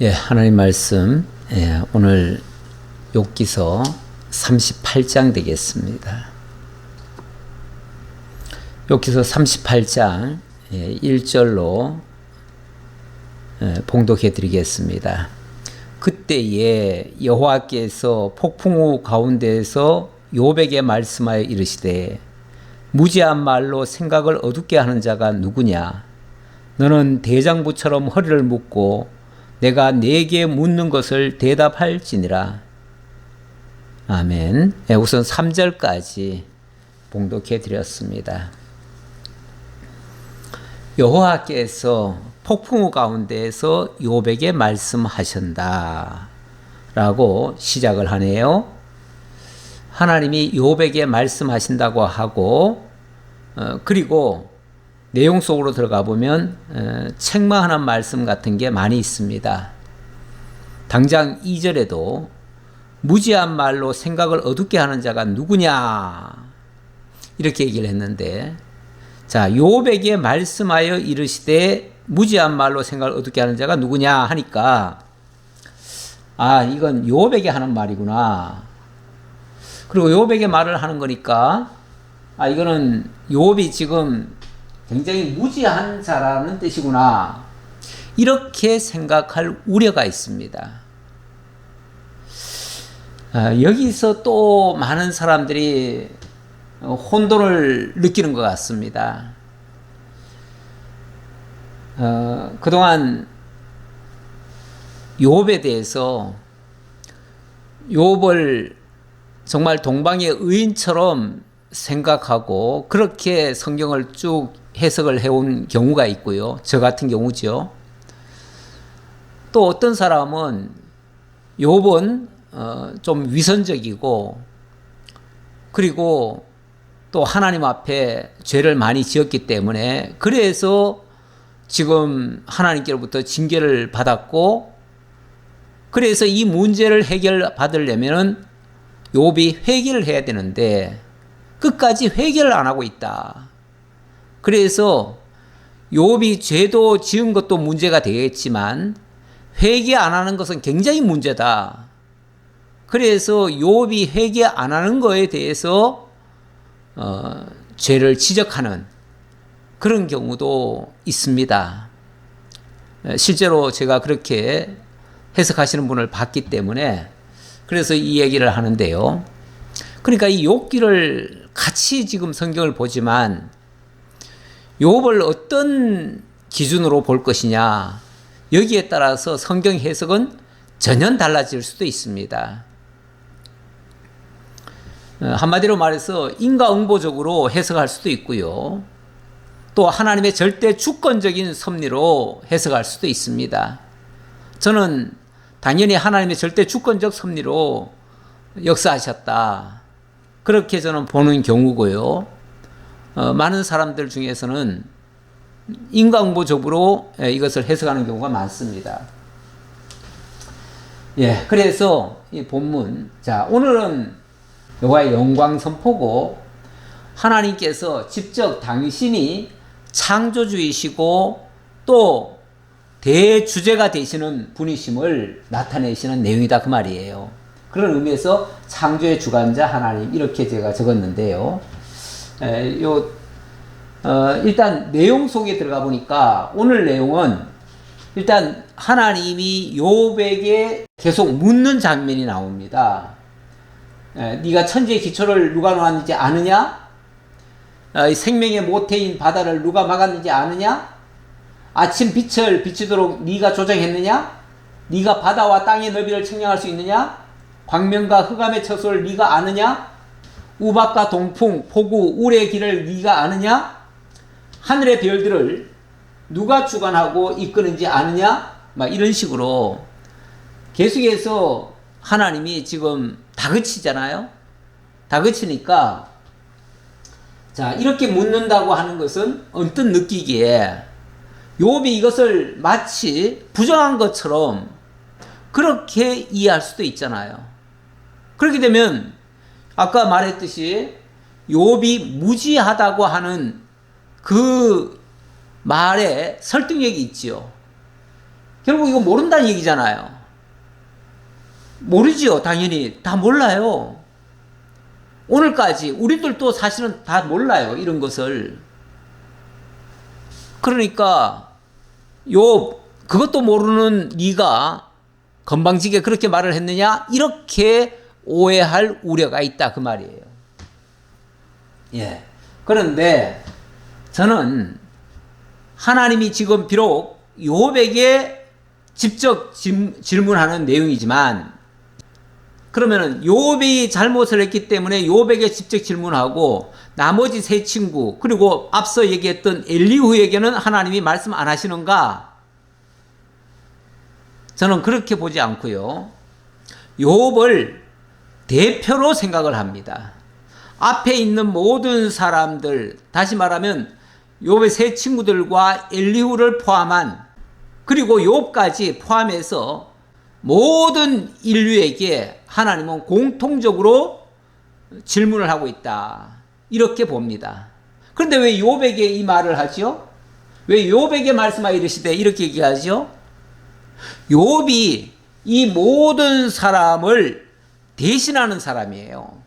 예, 하나님 말씀, 오늘 욥기서 38장 되겠습니다. 욥기서 38장 1절로 봉독해 드리겠습니다. 그때에 여호와께서 폭풍우 가운데에서 욥에게 말씀하여 이르시되 무지한 말로 생각을 어둡게 하는 자가 누구냐? 너는 대장부처럼 허리를 묶고 내가 네게 묻는 것을 대답할지니라. 아멘. 우선 3절까지 봉독해 드렸습니다. 여호와께서 폭풍우 가운데에서 욥에게 말씀하신다 라고 시작을 하네요. 하나님이 욥에게 말씀하신다고 하고 그리고 내용 속으로 들어가 보면 책망하는 말씀 같은 게 많이 있습니다. 당장 2절에도 무지한 말로 생각을 어둡게 하는 자가 누구냐 이렇게 얘기를 했는데, 자, 욥에게 말씀하여 이르시되 무지한 말로 생각을 어둡게 하는 자가 누구냐 하니까 이건 욥에게 하는 말이구나. 그리고 욥에게 말을 하는 거니까 이거는 욥이 지금 굉장히 무지한 자라는 뜻이구나, 이렇게 생각할 우려가 있습니다. 여기서 또 많은 사람들이 혼돈을 느끼는 것 같습니다. 그동안 욥에 대해서 욥을 정말 동방의 의인처럼 생각하고 그렇게 성경을 쭉 해석을 해온 경우가 있고요. 저 같은 경우죠. 또 어떤 사람은 욥은 좀 위선적이고 그리고 또 하나님 앞에 죄를 많이 지었기 때문에 그래서 지금 하나님께로부터 징계를 받았고, 그래서 이 문제를 해결받으려면 욥이 회개를 해야 되는데 끝까지 회개를 안 하고 있다. 그래서 욥이 죄도 지은 것도 문제가 되겠지만 회개 안 하는 것은 굉장히 문제다. 그래서 욥이 회개 안 하는 거에 대해서 죄를 지적하는 그런 경우도 있습니다. 실제로 제가 그렇게 해석하시는 분을 봤기 때문에 그래서 이 얘기를 하는데요. 그러니까 이 욥기를 같이 지금 성경을 보지만 욥을 어떤 기준으로 볼 것이냐, 여기에 따라서 성경 해석은 전혀 달라질 수도 있습니다. 한마디로 말해서 인과응보적으로 해석할 수도 있고요. 또 하나님의 절대 주권적인 섭리로 해석할 수도 있습니다. 저는 당연히 하나님의 절대 주권적 섭리로 역사하셨다, 그렇게 저는 보는 경우고요. 많은 사람들 중에서는 인과응보적으로 이것을 해석하는 경우가 많습니다. 그래서 이 본문, 자, 오늘은 여호와의 영광 선포고 하나님께서 직접 당신이 창조주이시고 또 대주제가 되시는 분이심을 나타내시는 내용이다, 그 말이에요. 그런 의미에서 창조의 주관자 하나님, 이렇게 제가 적었는데요. 일단 내용 속에 들어가 보니까 오늘 내용은 일단 하나님이 욥에게 계속 묻는 장면이 나옵니다. 네가 천지의 기초를 누가 놓았는지 아느냐? 생명의 모태인 바다를 누가 막았는지 아느냐? 아침 빛을 비치도록 네가 조정했느냐? 네가 바다와 땅의 너비를 측량할 수 있느냐? 광명과 흑암의 처소를 네가 아느냐? 우박과 동풍, 폭우, 울의 길을 네가 아느냐? 하늘의 별들을 누가 주관하고 이끄는지 아느냐? 막 이런 식으로 계속해서 하나님이 지금 다그치잖아요. 다그치니까, 자, 이렇게 묻는다고 하는 것은 언뜻 느끼기에 욥이 이것을 마치 부정한 것처럼 그렇게 이해할 수도 있잖아요. 그렇게 되면 아까 말했듯이 욥이 무지하다고 하는 그 말에 설득력이 있지요. 결국 이거 모른다는 얘기잖아요. 모르지요. 당연히 다 몰라요. 오늘까지 우리들도 사실은 다 몰라요. 이런 것을. 그러니까 그것도 모르는 네가 건방지게 그렇게 말을 했느냐? 이렇게 오해할 우려가 있다 그 말이에요. 예. 그런데 저는 하나님이 지금 비록 욥에게 직접 질문하는 내용이지만, 그러면은 욥이 잘못을 했기 때문에 욥에게 직접 질문하고 나머지 세 친구 그리고 앞서 얘기했던 엘리후에게는 하나님이 말씀 안 하시는가? 저는 그렇게 보지 않고요. 욥을 대표로 생각을 합니다. 앞에 있는 모든 사람들, 다시 말하면 욥의 세 친구들과 엘리후를 포함한, 그리고 욥까지 포함해서 모든 인류에게 하나님은 공통적으로 질문을 하고 있다. 이렇게 봅니다. 그런데 왜 욥에게 이 말을 하죠? 왜 욥에게 말씀하여 이르시되 이렇게 얘기하죠? 욥이 이 모든 사람을 대신하는 사람이에요.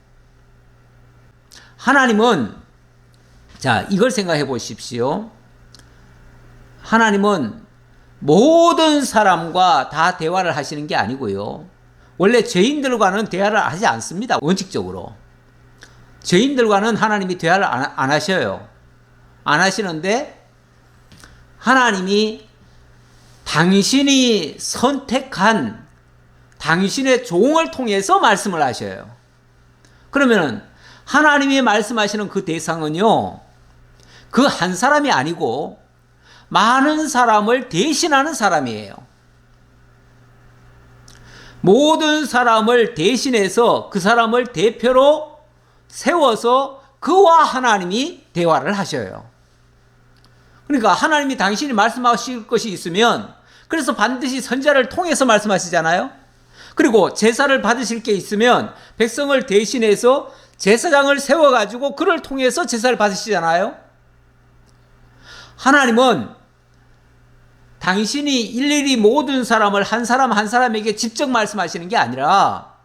하나님은, 자, 이걸 생각해 보십시오. 하나님은 모든 사람과 다 대화를 하시는 게 아니고요. 원래 죄인들과는 대화를 하지 않습니다. 원칙적으로. 죄인들과는 하나님이 대화를 안 하셔요. 안 하시는데 하나님이 당신이 선택한 당신의 종을 통해서 말씀을 하셔요. 그러면은 하나님이 말씀하시는 그 대상은요, 그 한 사람이 아니고 많은 사람을 대신하는 사람이에요. 모든 사람을 대신해서 그 사람을 대표로 세워서 그와 하나님이 대화를 하셔요. 그러니까 하나님이 당신이 말씀하실 것이 있으면, 그래서 반드시 선지자를 통해서 말씀하시잖아요. 그리고 제사를 받으실 게 있으면 백성을 대신해서 제사장을 세워가지고 그를 통해서 제사를 받으시잖아요. 하나님은 당신이 일일이 모든 사람을 한 사람 한 사람에게 직접 말씀하시는 게 아니라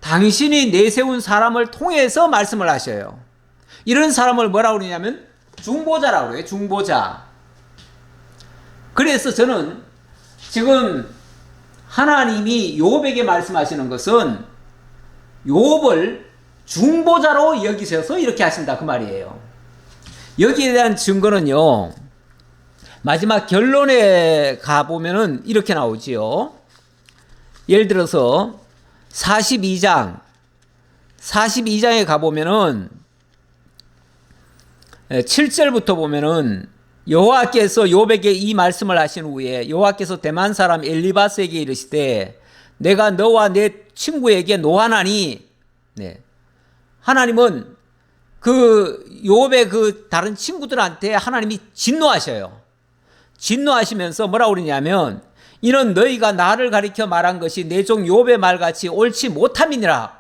당신이 내세운 사람을 통해서 말씀을 하셔요. 이런 사람을 뭐라고 그러냐면 중보자라고 그래요. 중보자. 그래서 저는 지금 하나님이 욥에게 말씀하시는 것은 욥을 중보자로 여기셔서 이렇게 하신다 그 말이에요. 여기에 대한 증거는요, 마지막 결론에 가보면은 이렇게 나오지요. 예를 들어서 42장에 가보면은 7절부터 보면은 여호와께서 욥에게 이 말씀을 하신 후에 여호와께서 대만 사람 엘리바스에게 이르시되 내가 너와 내 친구에게 노하나니, 네. 하나님은 그 욥의 그 다른 친구들한테 하나님이 진노하셔요. 진노하시면서 뭐라고 그러냐면 이는 너희가 나를 가리켜 말한 것이 내 종 욥의 말같이 옳지 못함이니라.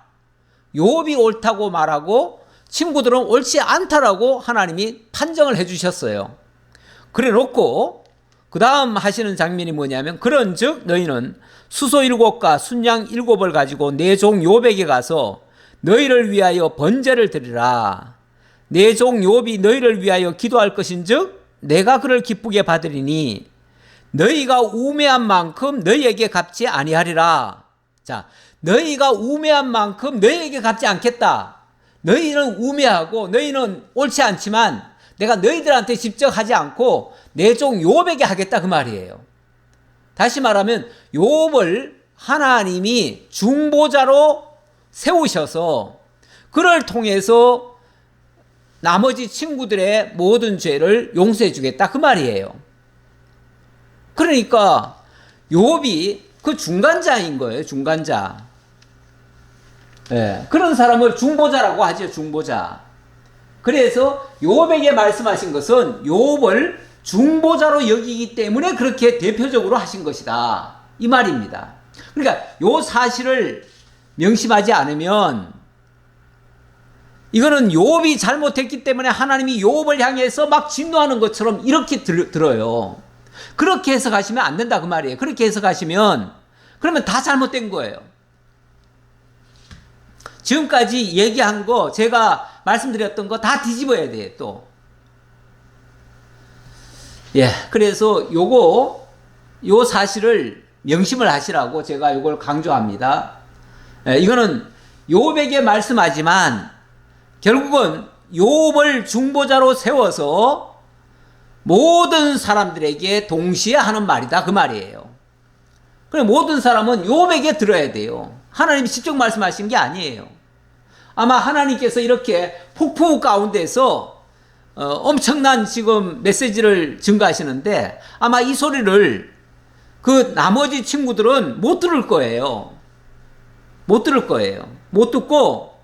욥이 옳다고 말하고 친구들은 옳지 않다라고 하나님이 판정을 해주셨어요. 그래 놓고 그 다음 하시는 장면이 뭐냐면 그런즉 너희는 수소 7과 순양 7을 가지고 내 종 욥에게 가서 너희를 위하여 번제를 드리라. 내 종 욥이 너희를 위하여 기도할 것인즉 내가 그를 기쁘게 받으리니 너희가 우매한 만큼 너희에게 갚지 아니하리라. 자, 너희가 우매한 만큼 너희에게 갚지 않겠다. 너희는 우매하고 너희는 옳지 않지만 내가 너희들한테 직접 하지 않고 내 종 욥에게 하겠다 그 말이에요. 다시 말하면 욥을 하나님이 중보자로 세우셔서 그를 통해서 나머지 친구들의 모든 죄를 용서해 주겠다 그 말이에요. 그러니까 욥이 그 중간자인 거예요. 중간자. 네, 그런 사람을 중보자라고 하죠. 중보자. 그래서 욥에게 말씀하신 것은 욥을 중보자로 여기기 때문에 그렇게 대표적으로 하신 것이다 이 말입니다. 그러니까 이 사실을 명심하지 않으면 이거는 욥이 잘못했기 때문에 하나님이 욥을 향해서 막 진노하는 것처럼 이렇게 들어요. 그렇게 해석하시면 안 된다 그 말이에요. 그렇게 해석하시면 그러면 다 잘못된 거예요. 지금까지 얘기한 거 제가 말씀드렸던 거 다 뒤집어야 돼 또. 예, 그래서 요 사실을 명심을 하시라고 제가 요걸 강조합니다. 예, 이거는 욥에게 말씀하지만 결국은 욥을 중보자로 세워서 모든 사람들에게 동시에 하는 말이다 그 말이에요. 그래 모든 사람은 욥에게 들어야 돼요. 하나님이 직접 말씀하신 게 아니에요. 아마 하나님께서 이렇게 폭풍 가운데서 엄청난 지금 메시지를 증거하시는데 아마 이 소리를 그 나머지 친구들은 못 들을 거예요. 못 들을 거예요. 못 듣고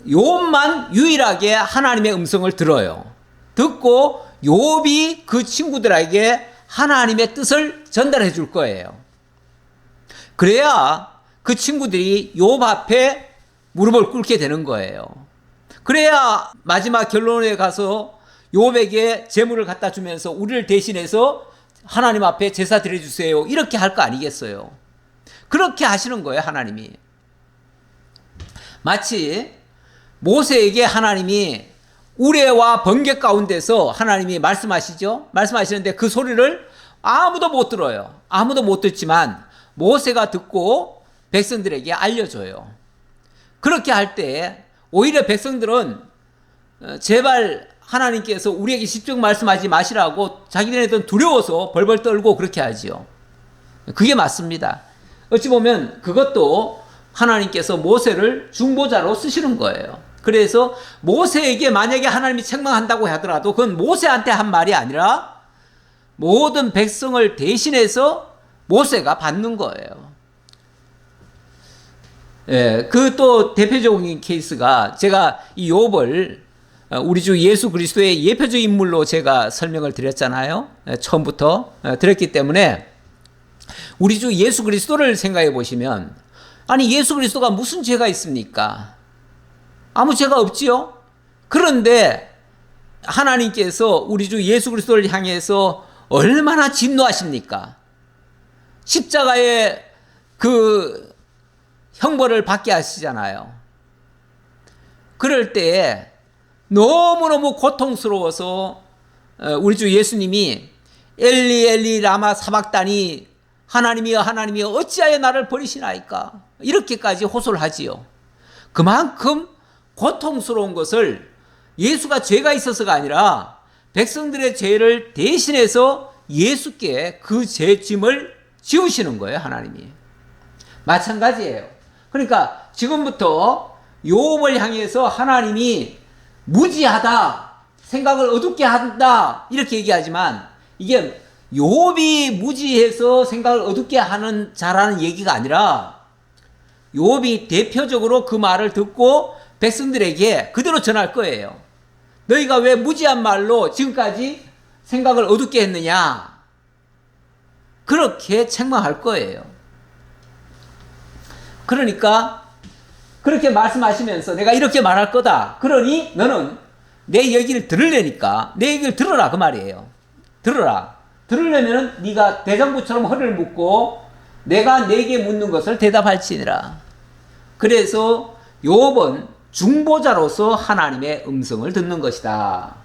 욥만 유일하게 하나님의 음성을 들어요. 듣고 욥이 그 친구들에게 하나님의 뜻을 전달해 줄 거예요. 그래야 그 친구들이 욥 앞에 무릎을 꿇게 되는 거예요. 그래야 마지막 결론에 가서 욥에게 재물을 갖다 주면서 우리를 대신해서 하나님 앞에 제사 드려주세요. 이렇게 할 거 아니겠어요. 그렇게 하시는 거예요, 하나님이. 마치 모세에게 하나님이 우레와 번개 가운데서 하나님이 말씀하시죠. 말씀하시는데 그 소리를 아무도 못 들어요. 아무도 못 듣지만 모세가 듣고 백성들에게 알려줘요. 그렇게 할 때 오히려 백성들은 제발 하나님께서 우리에게 직접 말씀하지 마시라고 자기네들은 두려워서 벌벌 떨고 그렇게 하지요. 그게 맞습니다. 어찌 보면 그것도 하나님께서 모세를 중보자로 쓰시는 거예요. 그래서 모세에게 만약에 하나님이 책망한다고 하더라도 그건 모세한테 한 말이 아니라 모든 백성을 대신해서 모세가 받는 거예요. 예, 그 또 대표적인 케이스가 제가 이 욥을 우리 주 예수 그리스도의 예표적 인물로 제가 설명을 드렸잖아요. 처음부터 드렸기 때문에 우리 주 예수 그리스도를 생각해 보시면 아니 예수 그리스도가 무슨 죄가 있습니까? 아무 죄가 없지요. 그런데 하나님께서 우리 주 예수 그리스도를 향해서 얼마나 진노하십니까? 십자가의 그 형벌을 받게 하시잖아요. 그럴 때에 너무너무 고통스러워서 우리 주 예수님이 엘리 엘리 라마 사박다니 하나님이여 하나님이여 어찌하여 나를 버리시나이까 이렇게까지 호소를 하지요. 그만큼 고통스러운 것을 예수가 죄가 있어서가 아니라 백성들의 죄를 대신해서 예수께 그 죄짐을 지우시는 거예요, 하나님이. 마찬가지예요. 그러니까 지금부터 욥을 향해서 하나님이 무지하다, 생각을 어둡게 한다 이렇게 얘기하지만 이게 욥이 무지해서 생각을 어둡게 하는 자라는 얘기가 아니라 욥이 대표적으로 그 말을 듣고 백성들에게 그대로 전할 거예요. 너희가 왜 무지한 말로 지금까지 생각을 어둡게 했느냐 그렇게 책망할 거예요. 그러니까 그렇게 말씀하시면서 내가 이렇게 말할 거다. 그러니 너는 내 얘기를 들으려니까 내 얘기를 들어라 그 말이에요. 들어라. 들으려면 네가 대장부처럼 허리를 묶고 내가 네게 묻는 것을 대답할지니라. 그래서 욥은 중보자로서 하나님의 음성을 듣는 것이다.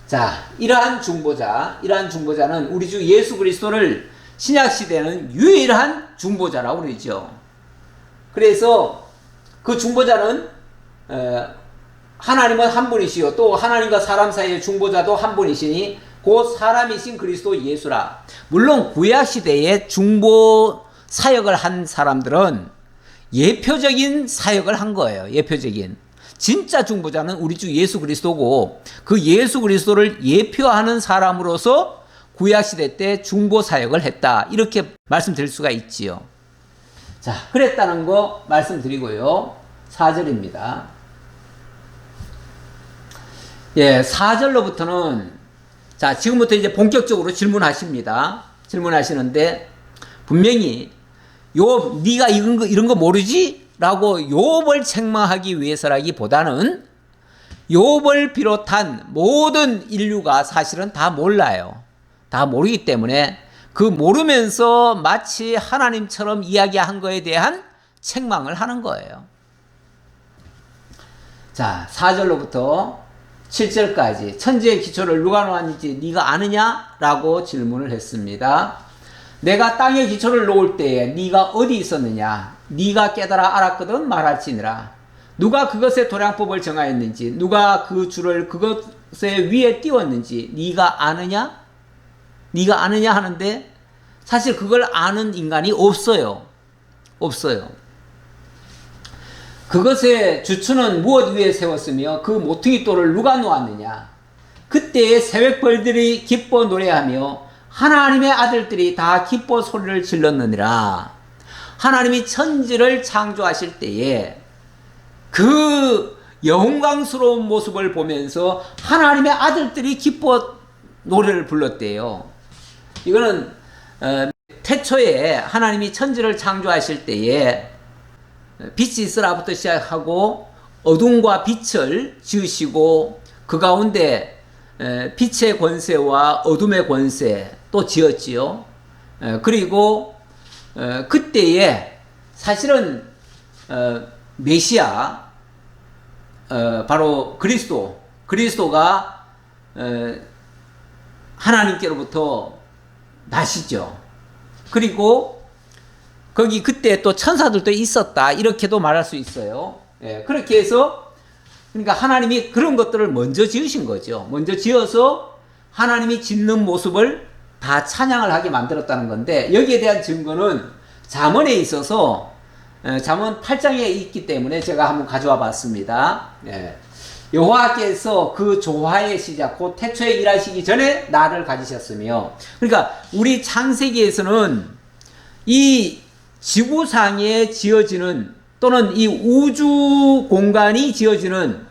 자, 이러한 중보자는 우리 주 예수 그리스도를 신약시대는 유일한 중보자라고 그러죠. 그래서 그 중보자는 하나님은 한 분이시요 또 하나님과 사람 사이의 중보자도 한 분이시니 곧 사람이신 그리스도 예수라. 물론 구약시대에 중보 사역을 한 사람들은 예표적인 사역을 한 거예요. 예표적인. 진짜 중보자는 우리 주 예수 그리스도고 그 예수 그리스도를 예표하는 사람으로서 구약시대 때 중보 사역을 했다. 이렇게 말씀드릴 수가 있지요. 자, 그랬다는 거 말씀드리고요. 4절입니다. 예, 4절로부터는 자, 지금부터 이제 본격적으로 질문하십니다. 질문하시는데 분명히 욥 네가 이런 거 모르지? 라고 욥을 책망하기 위해서라기보다는 욥을 비롯한 모든 인류가 사실은 다 몰라요. 다 모르기 때문에 그 모르면서 마치 하나님처럼 이야기한 거에 대한 책망을 하는 거예요. 자, 4절로부터 7절까지 천지의 기초를 누가 놓았는지 네가 아느냐? 라고 질문을 했습니다. 내가 땅의 기초를 놓을 때에 네가 어디 있었느냐? 네가 깨달아 알았거든 말할지니라. 누가 그것의 도량법을 정하였는지, 누가 그 줄을 그것의 위에 띄웠는지 네가 아느냐? 네가 아느냐 하는데 사실 그걸 아는 인간이 없어요. 없어요. 그것의 주추는 무엇 위에 세웠으며 그 모퉁이 돌을 누가 놓았느냐? 그때의 새벽벌들이 기뻐 노래하며 하나님의 아들들이 다 기뻐 소리를 질렀느니라. 하나님이 천지를 창조하실 때에 그 영광스러운 모습을 보면서 하나님의 아들들이 기뻐 노래를 불렀대요. 이거는 태초에 하나님이 천지를 창조하실 때에 빛이 있으라부터 시작하고 어둠과 빛을 지으시고 그 가운데 빛의 권세와 어둠의 권세 또 지었지요. 그리고 그때에 사실은 메시아 바로 그리스도가 하나님께로부터 나시죠. 그리고 거기 그때 또 천사들도 있었다 이렇게도 말할 수 있어요. 그렇게 해서 그러니까 하나님이 그런 것들을 먼저 지으신 거죠. 먼저 지어서 하나님이 짓는 모습을 다 찬양을 하게 만들었다는 건데 여기에 대한 증거는 잠언에 있어서 잠언 8장에 있기 때문에 제가 한번 가져와 봤습니다. 여호와께서 그 조화의 시작 곧 태초에 일하시기 전에 나를 가지셨으며, 그러니까 우리 창세기에서는 이 지구상에 지어지는 또는 이 우주 공간이 지어지는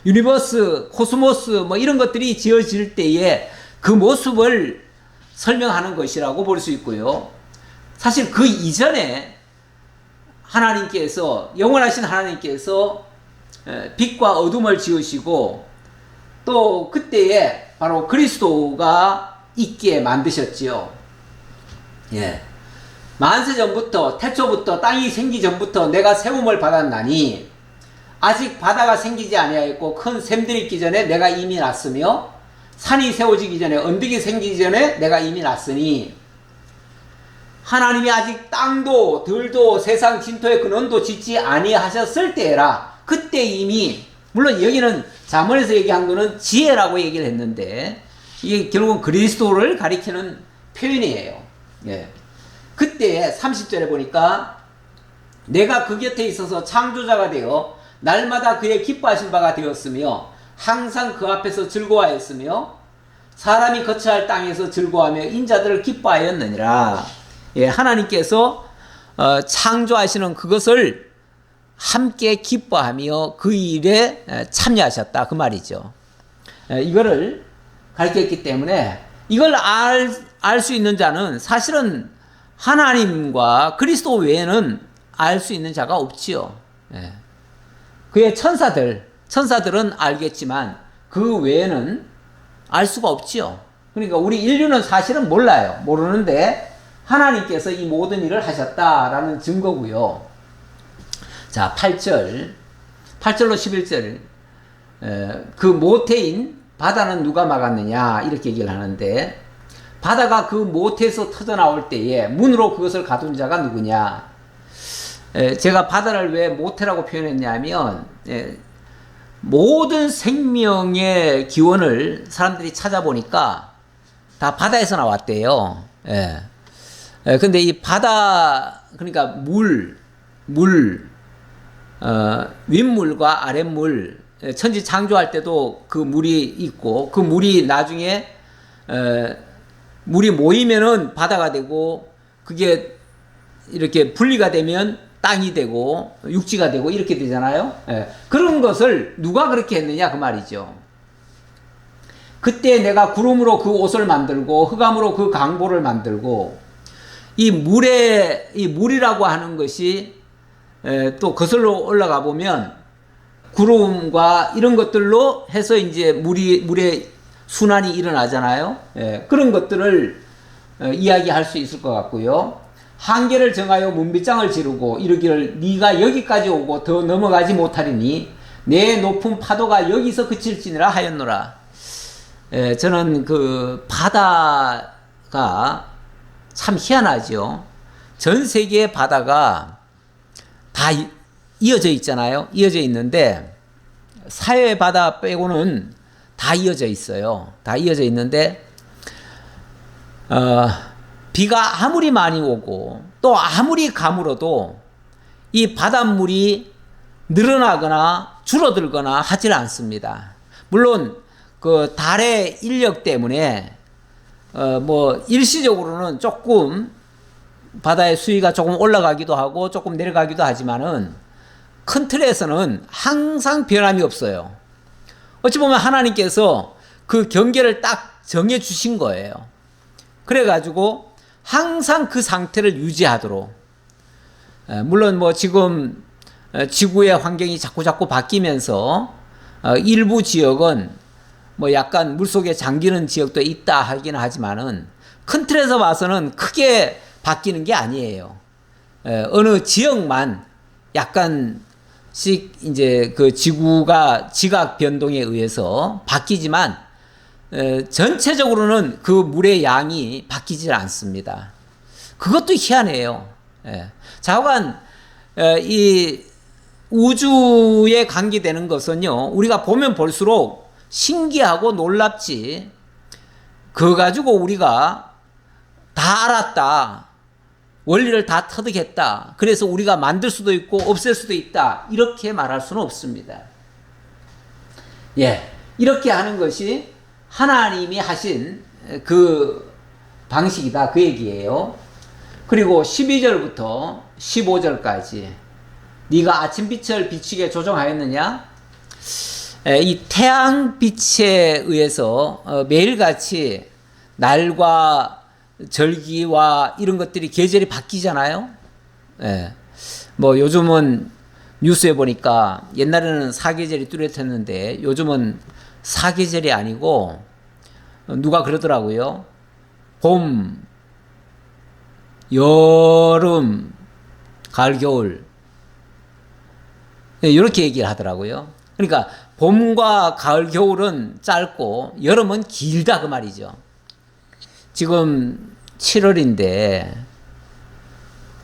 유니버스, 코스모스 뭐 이런 것들이 지어질 때에 그 모습을 설명하는 것이라고 볼 수 있고요. 사실 그 이전에 하나님께서, 영원하신 하나님께서 빛과 어둠을 지으시고 또 그때에 바로 그리스도가 있게 만드셨지요. 만세 전부터, 태초부터, 땅이 생기 전부터 내가 세움을 받았나니 아직 바다가 생기지 아니하였고 큰 샘들이 있기 전에 내가 이미 났으며 산이 세워지기 전에, 언덕이 생기기 전에 내가 이미 났으니, 하나님이 아직 땅도 들도 세상 진토의 근원도 짓지 아니하셨을 때라. 그때 이미, 물론 여기는 잠언에서 얘기한 거는 지혜라고 얘기를 했는데 이게 결국은 그리스도를 가리키는 표현이에요. 그때 30절에 보니까 내가 그 곁에 있어서 창조자가 되어 날마다 그의 기뻐하신 바가 되었으며 항상 그 앞에서 즐거워하였으며 사람이 거처할 땅에서 즐거워하며 인자들을 기뻐하였느니라. 하나님께서 창조하시는 그것을 함께 기뻐하며 그 일에 참여하셨다 그 말이죠. 이거를 가르쳤기 때문에 이걸 알 수 있는 자는 사실은 하나님과 그리스도 외에는 알 수 있는 자가 없지요. 그의 천사들은 알겠지만 그 외에는 알 수가 없지요. 그러니까 우리 인류는 사실은 몰라요. 모르는데 하나님께서 이 모든 일을 하셨다라는 증거고요. 자, 8절로 11절. 그 모태인 바다는 누가 막았느냐 이렇게 얘기를 하는데, 바다가 그 모태에서 터져나올 때에 문으로 그것을 가둔 자가 누구냐. 제가 바다를 왜 모태라고 표현했냐면 모든 생명의 기원을 사람들이 찾아보니까 다 바다에서 나왔대요. 근데 이 바다, 그러니까 윗물과 아랫물, 천지 창조할 때도 그 물이 있고 그 물이 나중에 물이 모이면은 바다가 되고 그게 이렇게 분리가 되면 땅이 되고 육지가 되고 이렇게 되잖아요. 그런 것을 누가 그렇게 했느냐 그 말이죠. 그때 내가 구름으로 그 옷을 만들고 흑암으로 그 강보를 만들고, 이 물이라고 하는 것이 또 거슬러 올라가 보면 구름과 이런 것들로 해서 이제 물의 순환이 일어나잖아요. 예, 그런 것들을 이야기할 수 있을 것 같고요. 한계를 정하여 문빗장을 지르고 이르기를 네가 여기까지 오고 더 넘어가지 못하리니 내 높은 파도가 여기서 그칠지니라 하였노라. 예, 저는 그 바다가 참 희한하죠. 전 세계의 바다가 다 이어져 있잖아요. 이어져 있는데 사해 바다 빼고는 다 이어져 있어요. 다 이어져 있는데 비가 아무리 많이 오고 또 아무리 가물어도 이 바닷물이 늘어나거나 줄어들거나 하질 않습니다. 물론 그 달의 인력 때문에 뭐 일시적으로는 조금 바다의 수위가 조금 올라가기도 하고 조금 내려가기도 하지만은 큰 틀에서는 항상 변함이 없어요. 어찌 보면 하나님께서 그 경계를 딱 정해 주신 거예요. 그래가지고 항상 그 상태를 유지하도록. 물론 뭐 지금 지구의 환경이 자꾸 바뀌면서 일부 지역은 뭐 약간 물속에 잠기는 지역도 있다 하긴 하지만은 큰 틀에서 봐서는 크게 바뀌는 게 아니에요. 어느 지역만 약간씩 이제 그 지구가 지각 변동에 의해서 바뀌지만 전체적으로는 그 물의 양이 바뀌질 않습니다. 그것도 희한해요. 자관 이 우주에 관계되는 것은요, 우리가 보면 볼수록 신기하고 놀랍지. 그거 가지고 우리가 다 알았다. 원리를 다 터득했다. 그래서 우리가 만들 수도 있고 없앨 수도 있다. 이렇게 말할 수는 없습니다. 예, 이렇게 하는 것이 하나님이 하신 그 방식이다. 그 얘기예요. 그리고 12절부터 15절까지 네가 아침빛을 비추게 조정하였느냐? 이 태양빛에 의해서 매일같이 날과 절기와 이런 것들이 계절이 바뀌잖아요. 예. 뭐 요즘은 뉴스에 보니까 옛날에는 사계절이 뚜렷했는데 요즘은 사계절이 아니고 누가 그러더라고요. 봄, 여름, 가을, 겨울 이렇게 얘기를 하더라고요. 그러니까 봄과 가을, 겨울은 짧고 여름은 길다 그 말이죠. 지금 7월인데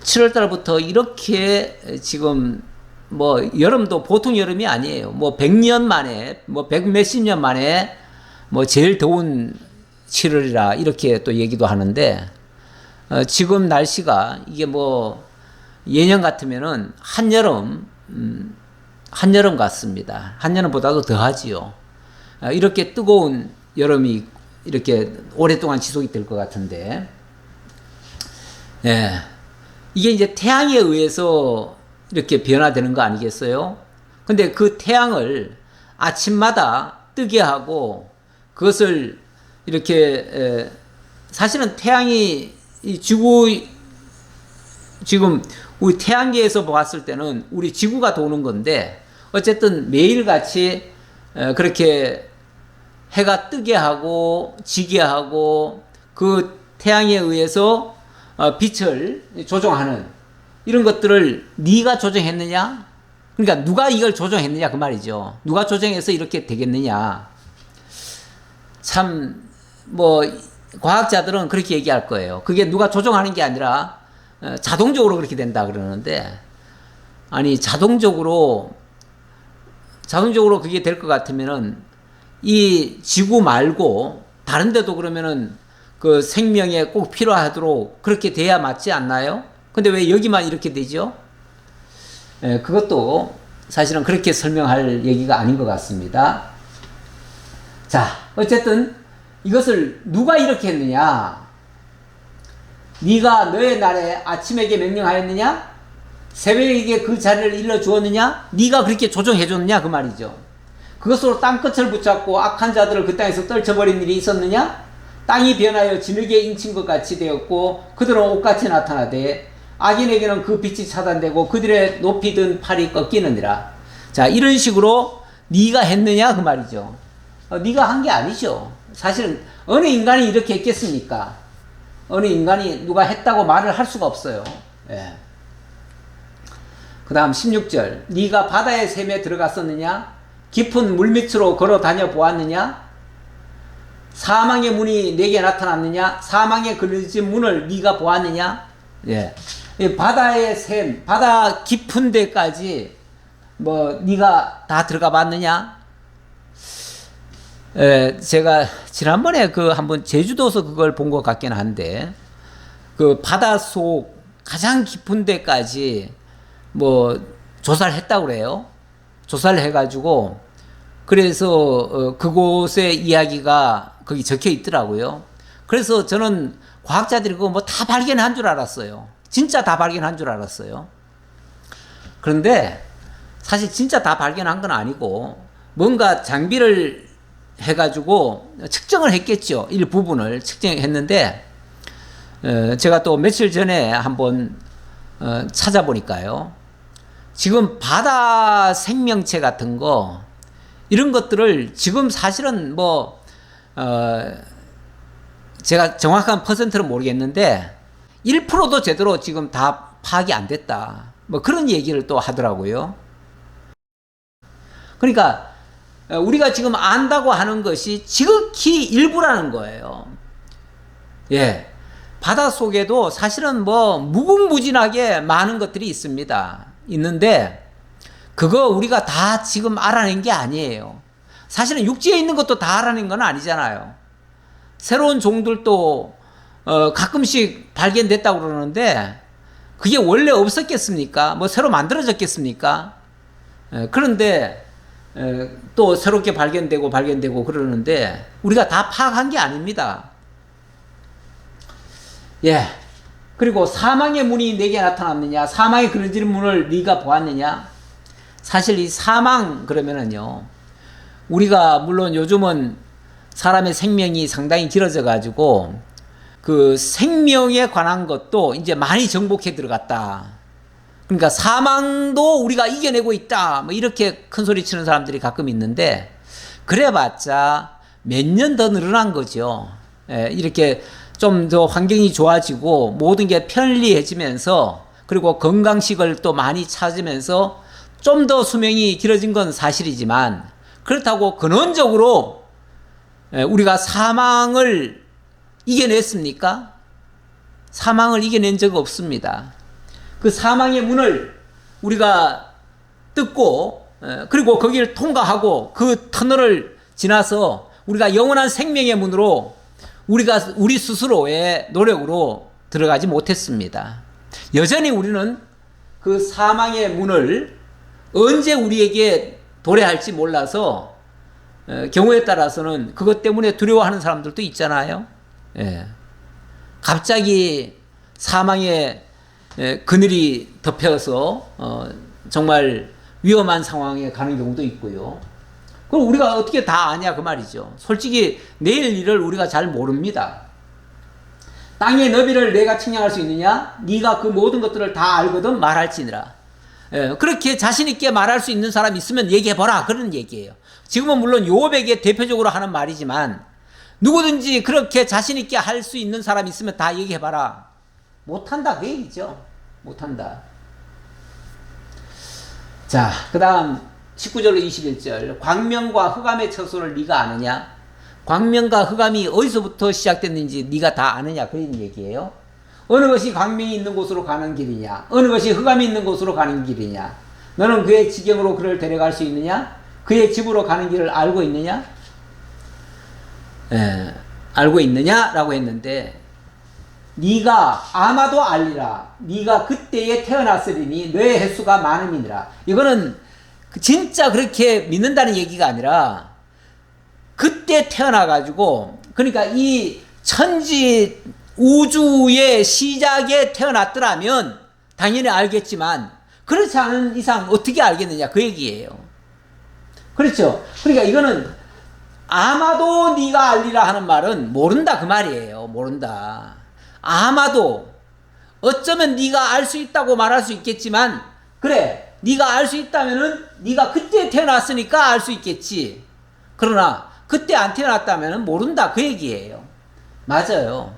7월 달부터 이렇게 지금 뭐 여름도 보통 여름이 아니에요. 뭐 100년 만에 뭐 100몇십 년 만에 뭐 제일 더운 7월이라 이렇게 또 얘기도 하는데 지금 날씨가 이게 뭐 예년 같으면은 한여름 같습니다. 한여름보다도 더하지요. 이렇게 뜨거운 여름이 이렇게 오랫동안 지속이 될 것 같은데, 예. 이게 이제 태양에 의해서 이렇게 변화되는 거 아니겠어요? 근데 그 태양을 아침마다 뜨게 하고 그것을 이렇게, 사실은 태양이 이 지금 우리 태양계에서 봤을 때는 우리 지구가 도는 건데 어쨌든 매일같이 그렇게 해가 뜨게 하고 지게 하고 그 태양에 의해서 빛을 조종하는 이런 것들을 네가 조정했느냐? 그러니까 누가 이걸 조정했느냐 그 말이죠. 누가 조정해서 이렇게 되겠느냐? 참 뭐 과학자들은 그렇게 얘기할 거예요. 그게 누가 조정하는 게 아니라 자동적으로 그렇게 된다 그러는데, 아니 자동적으로 그게 될 것 같으면은 이 지구 말고 다른 데도 그러면은 그 생명에 꼭 필요하도록 그렇게 돼야 맞지 않나요? 근데 왜 여기만 이렇게 되죠? 그것도 사실은 그렇게 설명할 얘기가 아닌 것 같습니다. 자, 어쨌든 이것을 누가 이렇게 했느냐? 네가 너의 날에 아침에게 명령하였느냐? 새벽에게 그 자리를 일러 주었느냐? 네가 그렇게 조정해 줬느냐? 그 말이죠. 그것으로 땅끝을 붙잡고 악한 자들을 그 땅에서 떨쳐버린 일이 있었느냐? 땅이 변하여 진흙에 인친 것 같이 되었고 그들은 옷같이 나타나되 악인에게는 그 빛이 차단되고 그들의 높이 든 팔이 꺾이느니라. 자, 이런 식으로 네가 했느냐 그 말이죠. 네가 한 게 아니죠. 사실은 어느 인간이 이렇게 했겠습니까? 어느 인간이 누가 했다고 말을 할 수가 없어요. 예. 그 다음 16절. 네가 바다의 샘에 들어갔었느냐? 깊은 물밑으로 걸어 다녀 보았느냐? 사망의 문이 내게 나타났느냐? 사망의 걸려진 문을 네가 보았느냐? 예. 바다의 샘, 바다 깊은 데까지 네가 다 들어가 봤느냐? 예, 제가 지난번에 한번 제주도에서 그걸 본 것 같긴 한데, 바다 속 가장 깊은 데까지 조사를 했다고 그래요. 조사를 해가지고, 그래서 그곳의 이야기가 거기 적혀 있더라고요. 그래서 저는 과학자들이 그거 다 발견한 줄 알았어요. 진짜 다 발견한 줄 알았어요. 그런데 사실 진짜 다 발견한 건 아니고 뭔가 장비를 해가지고 측정을 했겠죠. 일부분을 측정했는데 제가 또 며칠 전에 한번 찾아보니까요. 지금 바다 생명체 같은 거 이런 것들을 지금 사실은 제가 정확한 퍼센트는 모르겠는데 1%도 제대로 지금 다 파악이 안 됐다. 그런 얘기를 또 하더라고요. 그러니까 우리가 지금 안다고 하는 것이 지극히 일부라는 거예요. 예. 바다 속에도 사실은 무궁무진하게 많은 것들이 있습니다. 있는데 그거 우리가 다 지금 알아낸 게 아니에요. 사실은 육지에 있는 것도 다 알아낸 건 아니잖아요. 새로운 종들도 가끔씩 발견됐다고 그러는데 그게 원래 없었겠습니까? 새로 만들어졌겠습니까? 그런데 또 새롭게 발견되고 그러는데 우리가 다 파악한 게 아닙니다. 예. 그리고 사망의 문이 내게 나타났느냐? 사망의 그려지는 문을 네가 보았느냐? 사실 이 사망 그러면은요, 우리가 물론 요즘은 사람의 생명이 상당히 길어져 가지고 그 생명에 관한 것도 이제 많이 정복해 들어갔다. 그러니까 사망도 우리가 이겨내고 있다. 이렇게 큰 소리 치는 사람들이 가끔 있는데 그래봤자 몇 년 더 늘어난 거죠. 예, 이렇게 좀 더 환경이 좋아지고 모든 게 편리해지면서 그리고 건강식을 또 많이 찾으면서 좀 더 수명이 길어진 건 사실이지만 그렇다고 근원적으로 우리가 사망을 이겨냈습니까? 사망을 이겨낸 적 없습니다. 그 사망의 문을 우리가 뜯고 그리고 거기를 통과하고 그 터널을 지나서 우리가 영원한 생명의 문으로 우리 스스로의 노력으로 들어가지 못했습니다. 여전히 우리는 그 사망의 문을 언제 우리에게 도래할지 몰라서 경우에 따라서는 그것 때문에 두려워하는 사람들도 있잖아요. 예. 갑자기 사망의 그늘이 덮여서 정말 위험한 상황에 가는 경우도 있고요. 그럼 우리가 어떻게 다 아냐 그 말이죠. 솔직히 내일 일을 우리가 잘 모릅니다. 땅의 너비를 내가 측량할 수 있느냐? 네가 그 모든 것들을 다 알거든 말할지니라. 그렇게 자신 있게 말할 수 있는 사람 있으면 얘기해봐라 그런 얘기예요. 지금은 물론 요업에게 대표적으로 하는 말이지만 누구든지 그렇게 자신 있게 할 수 있는 사람 있으면 다 얘기해봐라. 못한다 그 얘기죠. 못한다. 자, 그 다음 19절로 21절. 광명과 흑암의 처소를 네가 아느냐? 광명과 흑암이 어디서부터 시작됐는지 네가 다 아느냐 그런 얘기예요. 어느 것이 광명이 있는 곳으로 가는 길이냐? 어느 것이 흑암이 있는 곳으로 가는 길이냐? 너는 그의 지경으로 그를 데려갈 수 있느냐? 그의 집으로 가는 길을 알고 있느냐? 알고 있느냐라고 했는데 네가 아마도 알리라. 네가 그때에 태어났으리니 너의 횟수가 많음이니라. 이거는 진짜 그렇게 믿는다는 얘기가 아니라 그때 태어나가지고 그러니까 이 천지 우주의 시작에 태어났더라면 당연히 알겠지만 그렇지 않은 이상 어떻게 알겠느냐 그 얘기예요. 그렇죠. 그러니까 이거는 아마도 네가 알리라 하는 말은 모른다 그 말이에요. 모른다. 아마도 어쩌면 네가 알 수 있다고 말할 수 있겠지만 그래 네가 알 수 있다면은 네가 그때 태어났으니까 알 수 있겠지. 그러나 그때 안 태어났다면 모른다 그 얘기예요. 맞아요.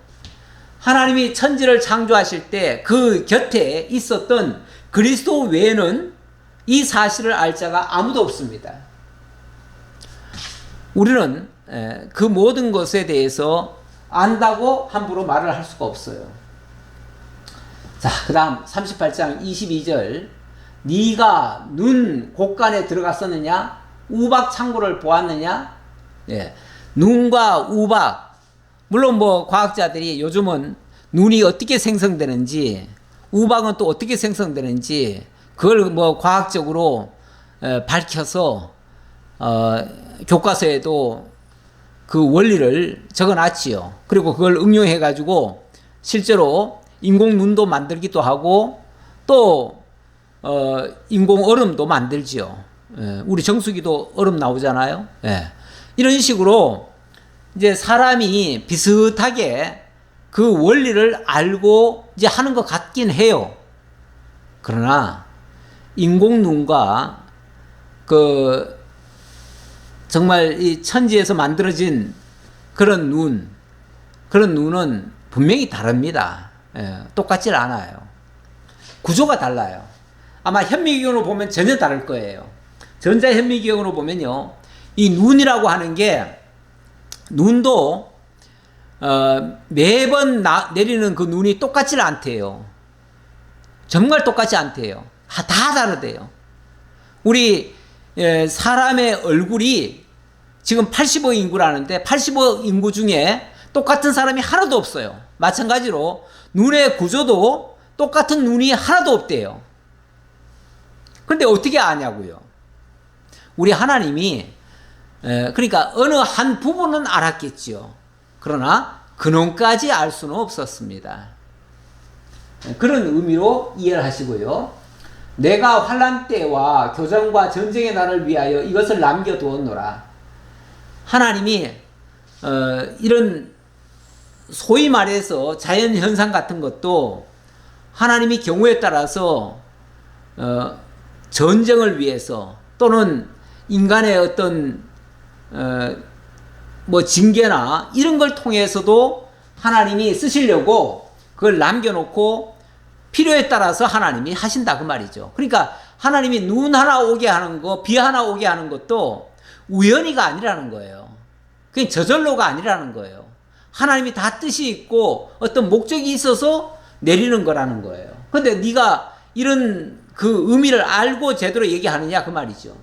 하나님이 천지를 창조하실 때 그 곁에 있었던 그리스도 외에는 이 사실을 알 자가 아무도 없습니다. 우리는 그 모든 것에 대해서 안다고 함부로 말을 할 수가 없어요. 자, 그 다음 38장 22절. 네가 눈 곳간에 들어갔었느냐? 우박 창고를 보았느냐? 예. 눈과 우박. 물론 뭐 과학자들이 요즘은 눈이 어떻게 생성되는지, 우박은 또 어떻게 생성되는지, 그걸 뭐 과학적으로 밝혀서, 교과서에도 그 원리를 적어 놨지요. 그리고 그걸 응용해가지고 실제로 인공 눈도 만들기도 하고, 또, 인공 얼음도 만들지요. 예. 우리 정수기도 얼음 나오잖아요. 예. 이런 식으로 이제 사람이 비슷하게 그 원리를 알고 이제 하는 것 같긴 해요. 그러나 인공 눈과 그 정말 이 천지에서 만들어진 그런 눈은 분명히 다릅니다. 예, 똑같질 않아요. 구조가 달라요. 아마 현미경으로 보면 전혀 다를 거예요. 전자현미경으로 보면요, 이 눈이라고 하는 게 눈도 매번 내리는 그 눈이 똑같질 않대요. 정말 똑같지 않대요. 다 다르대요. 우리 사람의 얼굴이 지금 80억 인구라는데 80억 인구 중에 똑같은 사람이 하나도 없어요. 마찬가지로 눈의 구조도 똑같은 눈이 하나도 없대요. 그런데 어떻게 아냐고요? 우리 하나님이 그러니까 어느 한 부분은 알았겠지요. 그러나 근원까지 알 수는 없었습니다. 그런 의미로 이해를 하시고요. 내가 환난 때와 교정과 전쟁의 날을 위하여 이것을 남겨두었노라. 하나님이 이런 소위 말해서 자연현상 같은 것도 하나님이 경우에 따라서 전쟁을 위해서 또는 인간의 어떤 뭐 징계나 이런 걸 통해서도 하나님이 쓰시려고 그걸 남겨놓고 필요에 따라서 하나님이 하신다 그 말이죠. 그러니까 하나님이 눈 하나 오게 하는 거, 비 하나 오게 하는 것도 우연히가 아니라는 거예요. 그게 저절로가 아니라는 거예요. 하나님이 다 뜻이 있고 어떤 목적이 있어서 내리는 거라는 거예요. 근데 네가 이런 그 의미를 알고 제대로 얘기하느냐 그 말이죠.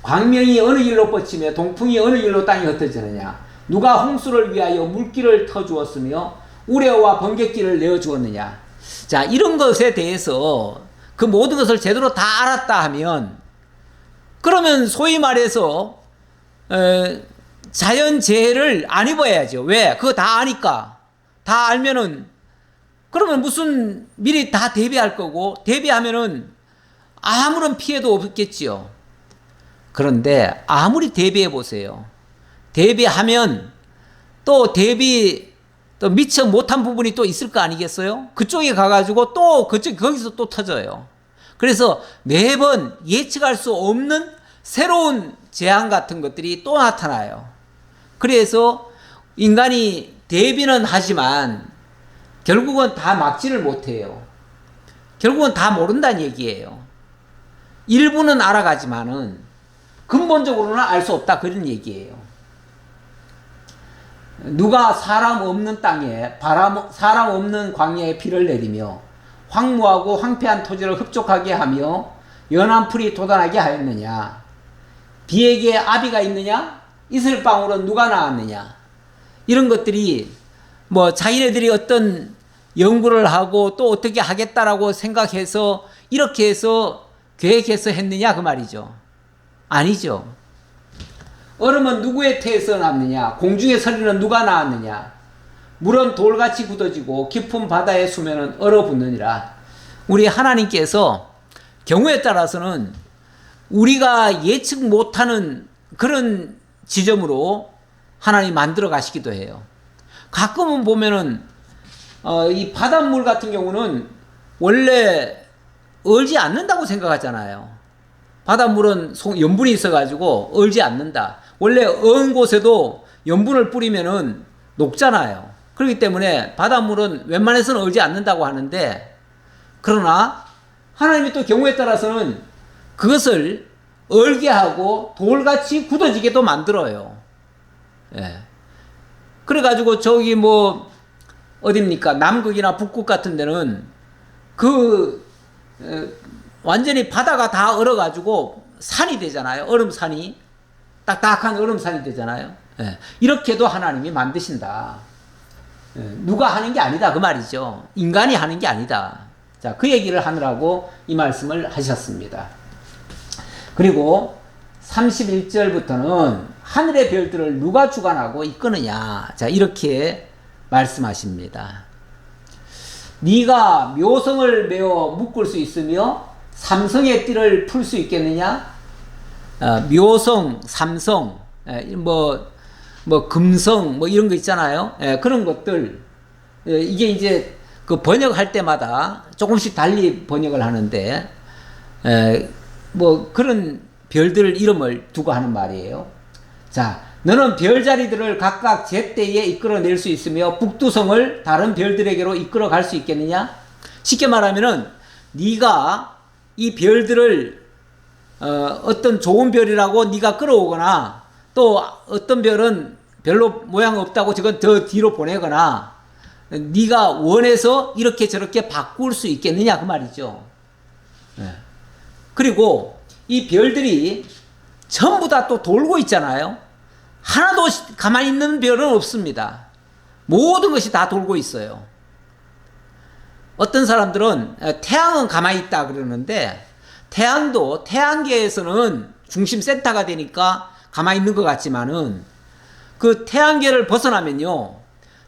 광명이 어느 일로 뻗치며 동풍이 어느 일로 땅이 흩어지느냐. 누가 홍수를 위하여 물길을 터주었으며 우레와 번갯길을 내어주었느냐. 자, 이런 것에 대해서 그 모든 것을 제대로 다 알았다 하면, 그러면 소위 말해서 자연재해를 안 입어야죠. 왜? 그거 다 아니까. 다 알면은, 그러면 무슨 미리 다 대비할 거고, 대비하면은 아무런 피해도 없겠지요. 그런데 아무리 대비해 보세요. 대비하면 또 미처 못한 부분이 또 있을 거 아니겠어요? 그쪽에 가가지고 또 거기서 또 터져요. 그래서 매번 예측할 수 없는 새로운 재앙 같은 것들이 또 나타나요. 그래서 인간이 대비는 하지만 결국은 다 막지를 못해요. 결국은 다 모른다는 얘기예요. 일부는 알아가지만은 근본적으로는 알 수 없다 그런 얘기예요. 누가 사람 없는 땅에 사람 없는 광야에 비를 내리며 황무하고 황폐한 토지를 흡족하게 하며 연한 풀이 돋아나게 하였느냐. 비에게 아비가 있느냐? 이슬방울은 누가 낳았느냐. 이런 것들이 뭐 자기네들이 어떤 연구를 하고 또 어떻게 하겠다라고 생각해서 이렇게 해서 계획해서 했느냐 그 말이죠. 아니죠. 얼음은 누구의 태에서 났느냐? 공중의 서리는 누가 낳았느냐? 물은 돌같이 굳어지고 깊은 바다의 수면은 얼어붙느니라. 우리 하나님께서 경우에 따라서는 우리가 예측 못하는 그런 지점으로 하나님 만들어 가시기도 해요. 가끔은 보면은 이 바닷물 같은 경우는 원래 얼지 않는다고 생각하잖아요. 바닷물은 염분이 있어가지고 얼지 않는다. 원래 어은 곳에도 염분을 뿌리면은 녹잖아요. 그렇기 때문에 바닷물은 웬만해서는 얼지 않는다고 하는데, 그러나 하나님이 또 경우에 따라서는 그것을 얼게 하고 돌같이 굳어지게도 만들어요. 예. 그래가지고 저기 뭐 어딥니까? 남극이나 북극 같은 데는 완전히 바다가 다 얼어가지고 산이 되잖아요. 얼음산이. 딱딱한 얼음산이 되잖아요. 예. 이렇게도 하나님이 만드신다. 예. 누가 하는 게 아니다. 그 말이죠. 인간이 하는 게 아니다. 자, 그 얘기를 하느라고 이 말씀을 하셨습니다. 그리고 31절부터는 하늘의 별들을 누가 주관하고 이끄느냐. 자, 이렇게 말씀하십니다. 네가 묘성을 메어 묶을 수 있으며 삼성의 띠를 풀 수 있겠느냐? 묘성, 삼성, 뭐 금성, 뭐 이런 거 있잖아요. 그런 것들, 이게 이제 그 번역할 때마다 조금씩 달리 번역을 하는데, 뭐 그런 별들 이름을 두고 하는 말이에요. 자, 너는 별자리들을 각각 제때에 이끌어낼 수 있으며 북두성을 다른 별들에게로 이끌어 갈 수 있겠느냐? 쉽게 말하면은 네가 이 별들을 어떤 좋은 별이라고 네가 끌어오거나, 또 어떤 별은 별로 모양 없다고 저건 더 뒤로 보내거나, 네가 원해서 이렇게 저렇게 바꿀 수 있겠느냐 그 말이죠. 그리고 이 별들이 전부 다 또 돌고 있잖아요. 하나도 가만히 있는 별은 없습니다. 모든 것이 다 돌고 있어요. 어떤 사람들은 태양은 가만히 있다 그러는데, 태양도 태양계에서는 중심 센터가 되니까 가만히 있는 것 같지만은, 그 태양계를 벗어나면요,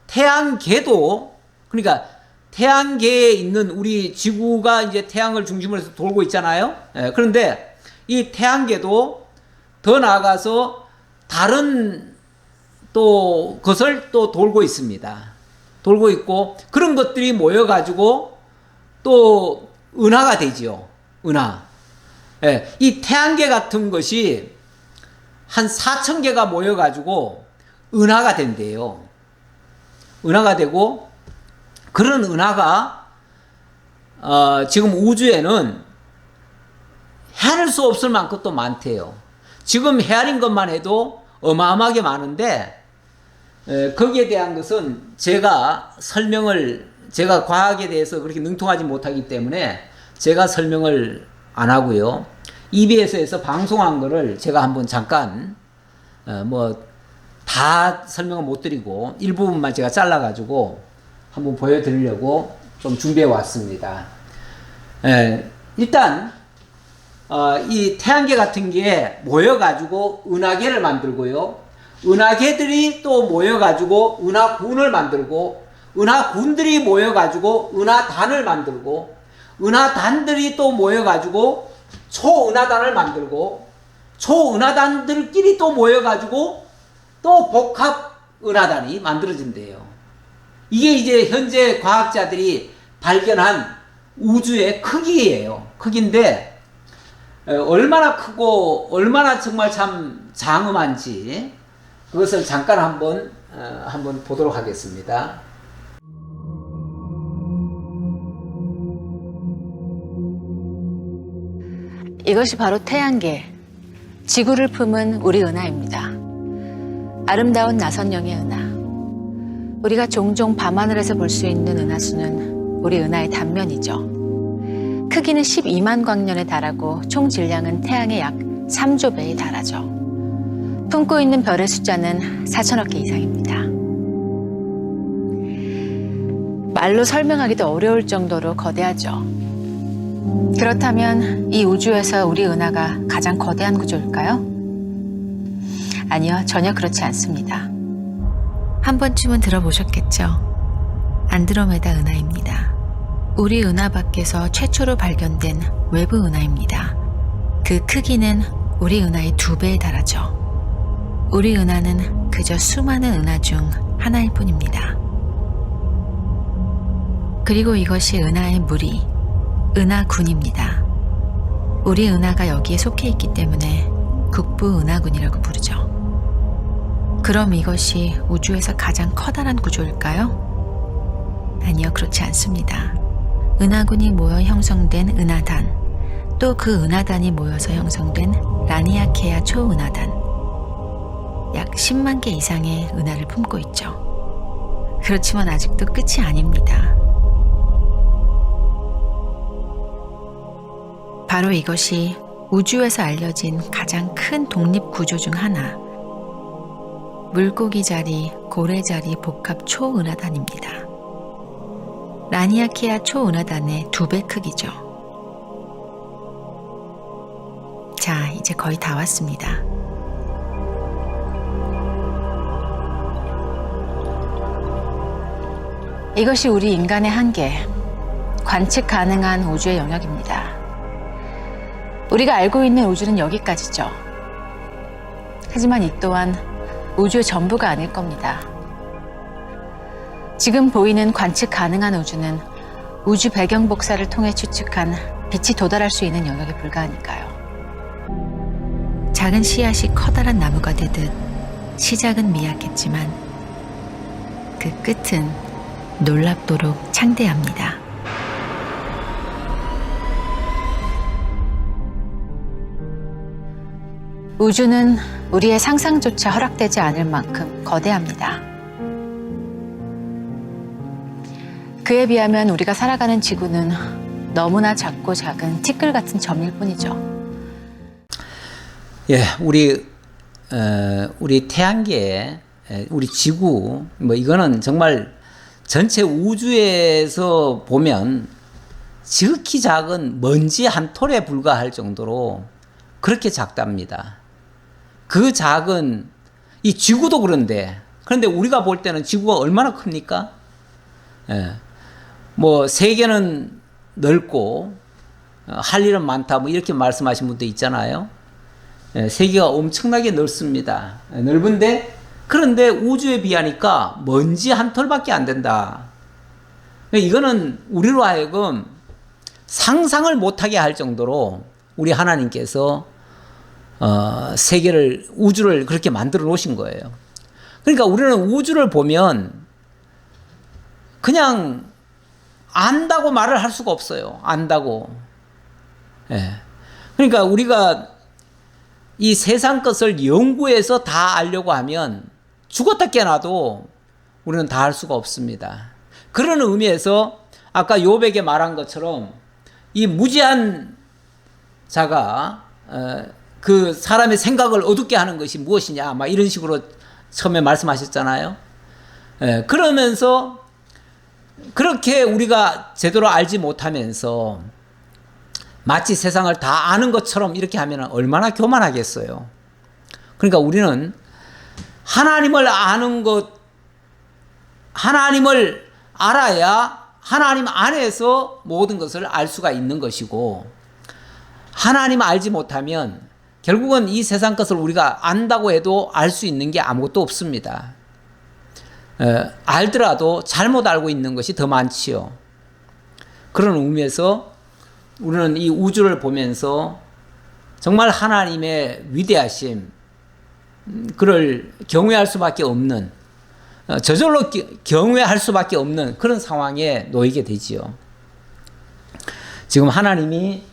태양계도, 그러니까 태양계에 있는 우리 지구가 이제 태양을 중심으로 해서 돌고 있잖아요. 그런데 이 태양계도 더 나아가서 다른 또 것을 또 돌고 있습니다. 돌고 있고, 그런 것들이 모여가지고 또 은하가 되지요. 은하. 이 태양계 같은 것이 한 4,000개가 모여가지고 은하가 된대요. 은하가 되고, 그런 은하가 지금 우주에는 헤아릴 수 없을 만큼 또 많대요. 지금 헤아린 것만 해도 어마어마하게 많은데, 거기에 대한 것은 제가 과학에 대해서 그렇게 능통하지 못하기 때문에 제가 설명을 안 하고요. EBS에서 방송한 거를 제가 한번 잠깐 다 설명을 못 드리고 일부분만 제가 잘라가지고 한번 보여드리려고 좀 준비해 왔습니다. 일단 이 태양계 같은 게 모여가지고 은하계를 만들고요. 은하계들이 또 모여가지고 은하군을 만들고, 은하군들이 모여가지고 은하단을 만들고, 은하단들이 또 모여가지고 초은하단을 만들고, 초은하단들끼리 또 모여가지고 또 복합 은하단이 만들어진대요. 이게 이제 현재 과학자들이 발견한 우주의 크기예요. 크기인데 얼마나 크고 얼마나 정말 참 장엄한지 그것을 잠깐 한번 보도록 하겠습니다. 이것이 바로 태양계, 지구를 품은 우리 은하입니다. 아름다운 나선형의 은하. 우리가 종종 밤하늘에서 볼 수 있는 은하수는 우리 은하의 단면이죠. 크기는 12만 광년에 달하고 총 질량은 태양의 약 3조 배에 달하죠. 품고 있는 별의 숫자는 4천억 개 이상입니다. 말로 설명하기도 어려울 정도로 거대하죠. 그렇다면 이 우주에서 우리 은하가 가장 거대한 구조일까요? 아니요, 전혀 그렇지 않습니다. 한 번쯤은 들어보셨겠죠? 안드로메다 은하입니다. 우리 은하 밖에서 최초로 발견된 외부 은하입니다. 그 크기는 우리 은하의 2배에 달하죠. 우리 은하는 그저 수많은 은하 중 하나일 뿐입니다. 그리고 이것이 은하의 무리, 은하군입니다. 우리 은하가 여기에 속해 있기 때문에 국부 은하군이라고 부르죠. 그럼 이것이 우주에서 가장 커다란 구조일까요? 아니요, 그렇지 않습니다. 은하군이 모여 형성된 은하단, 또 그 은하단이 모여서 형성된 라니아케아 초은하단, 약 10만 개 이상의 은하를 품고 있죠. 그렇지만 아직도 끝이 아닙니다. 바로 이것이 우주에서 알려진 가장 큰 독립 구조 중 하나, 물고기 자리, 고래 자리 복합 초은하단입니다. 라니아케아 초은하단의 2배 크기죠. 자, 이제 거의 다 왔습니다. 이것이 우리 인간의 한계, 관측 가능한 우주의 영역입니다. 우리가 알고 있는 우주는 여기까지죠. 하지만 이 또한 우주의 전부가 아닐 겁니다. 지금 보이는 관측 가능한 우주는 우주 배경 복사를 통해 추측한 빛이 도달할 수 있는 영역에 불과하니까요. 작은 씨앗이 커다란 나무가 되듯 시작은 미약했지만 그 끝은 놀랍도록 창대합니다. 우주는 우리의 상상조차 허락되지 않을 만큼 거대합니다. 그에 비하면 우리가 살아가는 지구는 너무나 작고 작은 티끌 같은 점일 뿐이죠. 예, 우리 태양계, 우리 지구, 뭐 이거는 정말 전체 우주에서 보면 지극히 작은 먼지 한 톨에 불과할 정도로 그렇게 작답니다. 그 작은 이 지구도 그런데 우리가 볼 때는 지구가 얼마나 큽니까? 예, 뭐 세계는 넓고 할 일은 많다, 뭐 이렇게 말씀하신 분도 있잖아요. 예, 세계가 엄청나게 넓습니다. 넓은데 그런데 우주에 비하니까 먼지 한 톨밖에 안 된다. 이거는 우리로 하여금 상상을 못하게 할 정도로 우리 하나님께서 세계를, 우주를 그렇게 만들어 놓으신 거예요. 그러니까 우리는 우주를 보면 그냥 안다고 말을 할 수가 없어요. 안다고. 예. 그러니까 우리가 이 세상 것을 연구해서 다 알려고 하면 죽었다 깨어나도 우리는 다 알 수가 없습니다. 그런 의미에서 아까 욥에게 말한 것처럼 이 무지한 자가 그 사람의 생각을 어둡게 하는 것이 무엇이냐, 막 이런 식으로 처음에 말씀하셨잖아요. 그러면서 그렇게 우리가 제대로 알지 못하면서 마치 세상을 다 아는 것처럼 이렇게 하면 얼마나 교만하겠어요. 그러니까 우리는 하나님을 아는 것, 하나님을 알아야 하나님 안에서 모든 것을 알 수가 있는 것이고, 하나님 알지 못하면 결국은 이 세상 것을 우리가 안다고 해도 알 수 있는 게 아무것도 없습니다. 알더라도 잘못 알고 있는 것이 더 많지요. 그런 의미에서 우리는 이 우주를 보면서 정말 하나님의 위대하심, 그를 경외할 수밖에 없는, 저절로 경외할 수밖에 없는 그런 상황에 놓이게 되지요. 지금 하나님이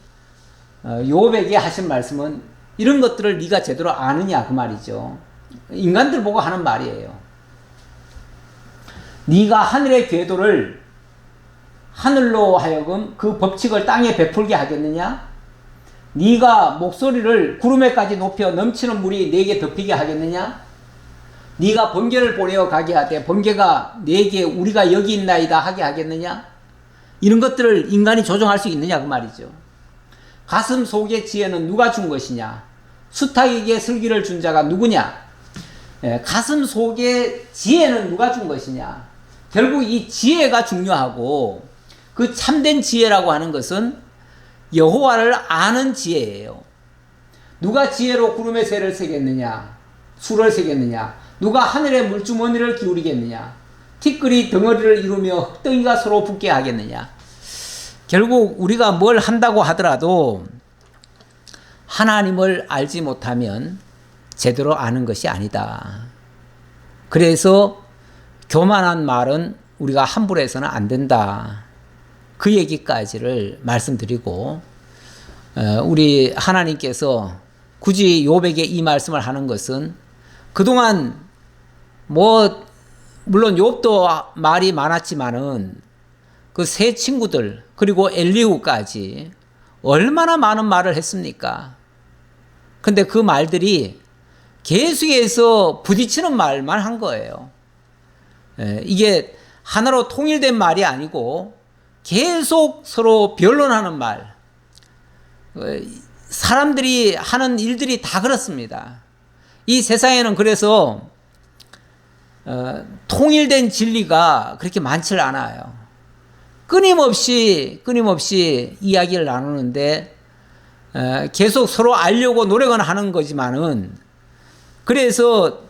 욥에게 하신 말씀은 이런 것들을 네가 제대로 아느냐 그 말이죠. 인간들 보고 하는 말이에요. 네가 하늘의 궤도를 하늘로 하여금 그 법칙을 땅에 베풀게 하겠느냐? 네가 목소리를 구름에까지 높여 넘치는 물이 네게 덮이게 하겠느냐? 네가 번개를 보내어 가게 하되 번개가 네게 우리가 여기 있나이다 하게 하겠느냐? 이런 것들을 인간이 조정할 수 있느냐 그 말이죠. 가슴 속의 지혜는 누가 준 것이냐? 수탉에게 슬기를 준 자가 누구냐? 가슴 속의 지혜는 누가 준 것이냐? 결국 이 지혜가 중요하고, 그 참된 지혜라고 하는 것은 여호와를 아는 지혜예요. 누가 지혜로 구름의 새를 세겠느냐? 수를 세겠느냐? 누가 하늘의 물주머니를 기울이겠느냐? 티끌이 덩어리를 이루며 흙덩이가 서로 붙게 하겠느냐? 결국 우리가 뭘 한다고 하더라도 하나님을 알지 못하면 제대로 아는 것이 아니다. 그래서 교만한 말은 우리가 함부로 해서는 안 된다. 그 얘기까지를 말씀드리고, 우리 하나님께서 굳이 욥에게 이 말씀을 하는 것은 그동안 물론 욥도 말이 많았지만은 그 세 친구들 그리고 엘리후까지 얼마나 많은 말을 했습니까? 근데 그 말들이 계속해서 부딪히는 말만 한 거예요. 이게 하나로 통일된 말이 아니고 계속 서로 변론하는 말. 사람들이 하는 일들이 다 그렇습니다. 이 세상에는 그래서 통일된 진리가 그렇게 많지 않아요. 끊임없이 이야기를 나누는데 계속 서로 알려고 노력은 하는 거지만은, 그래서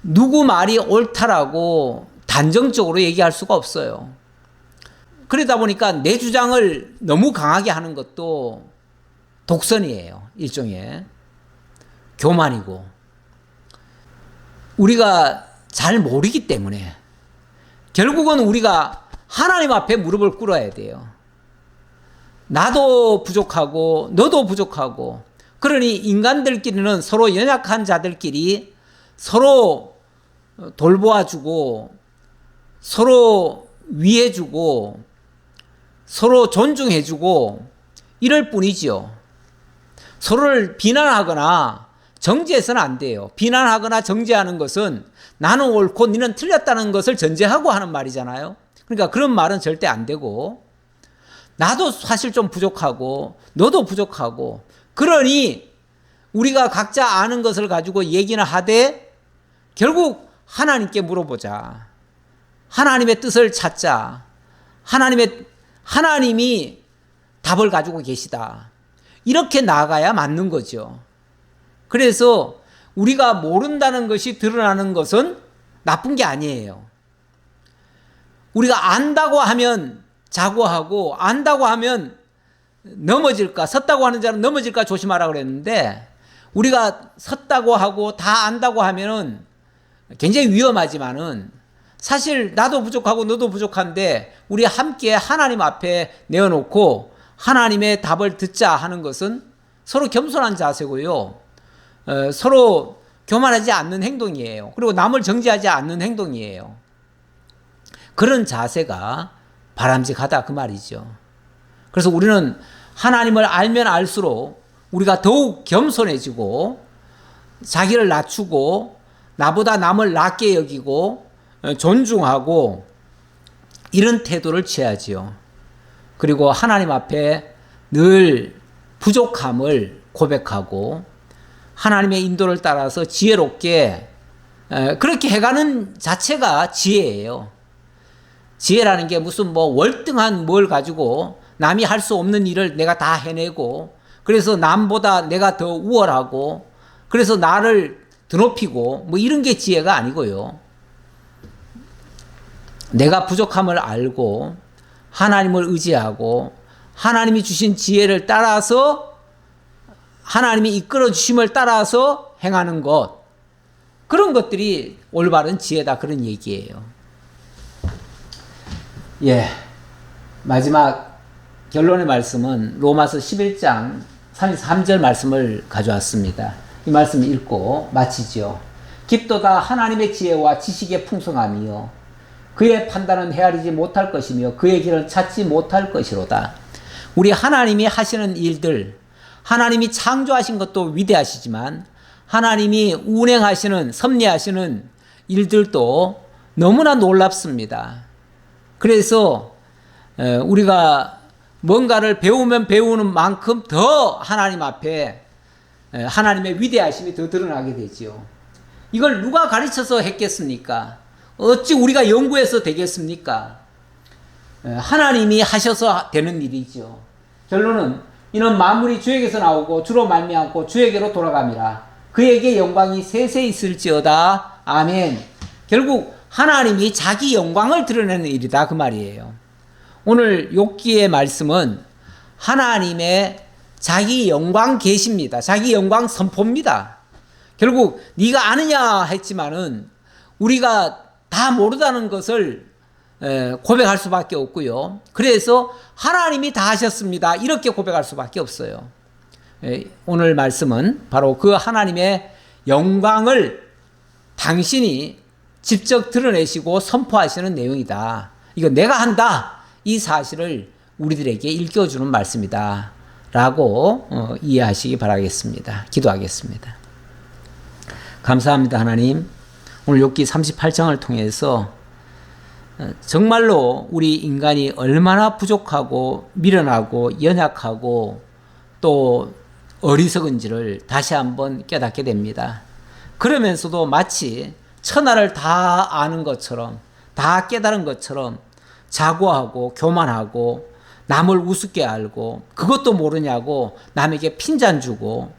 누구 말이 옳다라고 단정적으로 얘기할 수가 없어요. 그러다 보니까 내 주장을 너무 강하게 하는 것도 독선이에요. 일종의 교만이고, 우리가 잘 모르기 때문에 결국은 우리가 하나님 앞에 무릎을 꿇어야 돼요. 나도 부족하고 너도 부족하고, 그러니 인간들끼리는 서로 연약한 자들끼리 서로 돌보아주고 서로 위해주고 서로 존중해주고 이럴 뿐이지요. 서로를 비난하거나 정죄해서는 안 돼요. 비난하거나 정죄하는 것은 나는 옳고 너는 틀렸다는 것을 전제하고 하는 말이잖아요. 그러니까 그런 말은 절대 안 되고, 나도 사실 좀 부족하고 너도 부족하고, 그러니 우리가 각자 아는 것을 가지고 얘기는 하되 결국 하나님께 물어보자. 하나님의 뜻을 찾자. 하나님이 답을 가지고 계시다. 이렇게 나아가야 맞는 거죠. 그래서 우리가 모른다는 것이 드러나는 것은 나쁜 게 아니에요. 우리가 안다고 하면 자고하고, 안다고 하면 넘어질까, 섰다고 하는 자는 넘어질까 조심하라 그랬는데, 우리가 섰다고 하고 다 안다고 하면은 굉장히 위험하지만은, 사실 나도 부족하고 너도 부족한데 우리 함께 하나님 앞에 내어놓고 하나님의 답을 듣자 하는 것은 서로 겸손한 자세고요. 서로 교만하지 않는 행동이에요. 그리고 남을 정죄하지 않는 행동이에요. 그런 자세가 바람직하다 그 말이죠. 그래서 우리는 하나님을 알면 알수록 우리가 더욱 겸손해지고 자기를 낮추고 나보다 남을 낮게 여기고 존중하고 이런 태도를 취하지요. 그리고 하나님 앞에 늘 부족함을 고백하고 하나님의 인도를 따라서 지혜롭게 그렇게 해가는 자체가 지혜예요. 지혜라는 게 무슨 월등한 뭘 가지고 남이 할 수 없는 일을 내가 다 해내고, 그래서 남보다 내가 더 우월하고 그래서 나를 드높이고 이런 게 지혜가 아니고요. 내가 부족함을 알고 하나님을 의지하고 하나님이 주신 지혜를 따라서, 하나님이 이끌어 주심을 따라서 행하는 것, 그런 것들이 올바른 지혜다 그런 얘기예요. 마지막 결론의 말씀은 로마서 11장 33절 말씀을 가져왔습니다. 이 말씀 읽고 마치죠. 깊도다 하나님의 지혜와 지식의 풍성함이요 그의 판단은 헤아리지 못할 것이며 그의 길은 찾지 못할 것이로다. 우리 하나님이 하시는 일들, 하나님이 창조하신 것도 위대하시지만 하나님이 운행하시는, 섭리하시는 일들도 너무나 놀랍습니다. 그래서 우리가 뭔가를 배우면 배우는 만큼 더 하나님 앞에 하나님의 위대하심이 더 드러나게 되죠. 이걸 누가 가르쳐서 했겠습니까? 어찌 우리가 연구해서 되겠습니까? 하나님이 하셔서 되는 일이죠. 결론은 이는 만물이 주에게서 나오고 주로 말미암고 주에게로 돌아감이라. 그에게 영광이 세세 있을지어다. 아멘. 결국 하나님이 자기 영광을 드러내는 일이다 그 말이에요. 오늘 욥기의 말씀은 하나님의 자기 영광 계십니다. 자기 영광 선포입니다. 결국 네가 아느냐 했지만은 우리가 다 모르다는 것을 고백할 수밖에 없고요. 그래서 하나님이 다 하셨습니다. 이렇게 고백할 수밖에 없어요. 오늘 말씀은 바로 그 하나님의 영광을 당신이 직접 드러내시고 선포하시는 내용이다. 이거 내가 한다. 이 사실을 우리들에게 일깨워주는 말씀이다. 라고 이해하시기 바라겠습니다. 기도하겠습니다. 감사합니다, 하나님. 오늘 욥기 38장을 통해서 정말로 우리 인간이 얼마나 부족하고 미련하고 연약하고 또 어리석은지를 다시 한번 깨닫게 됩니다. 그러면서도 마치 천하를 다 아는 것처럼, 다 깨달은 것처럼 자고하고 교만하고 남을 우습게 알고 그것도 모르냐고 남에게 핀잔 주고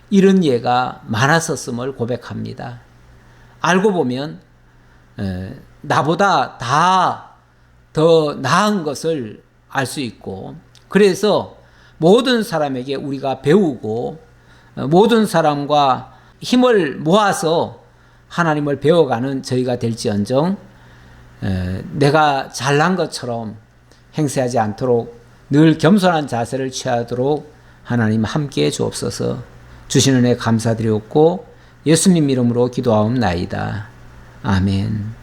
이런 예가 많았었음을 고백합니다. 알고 보면 나보다 다 더 나은 것을 알 수 있고, 그래서 모든 사람에게 우리가 배우고 모든 사람과 힘을 모아서 하나님을 배워가는 저희가 될지언정 내가 잘난 것처럼 행세하지 않도록 늘 겸손한 자세를 취하도록 하나님 함께해 주옵소서. 주신 은혜 감사드리옵고 예수님 이름으로 기도하옵나이다. 아멘.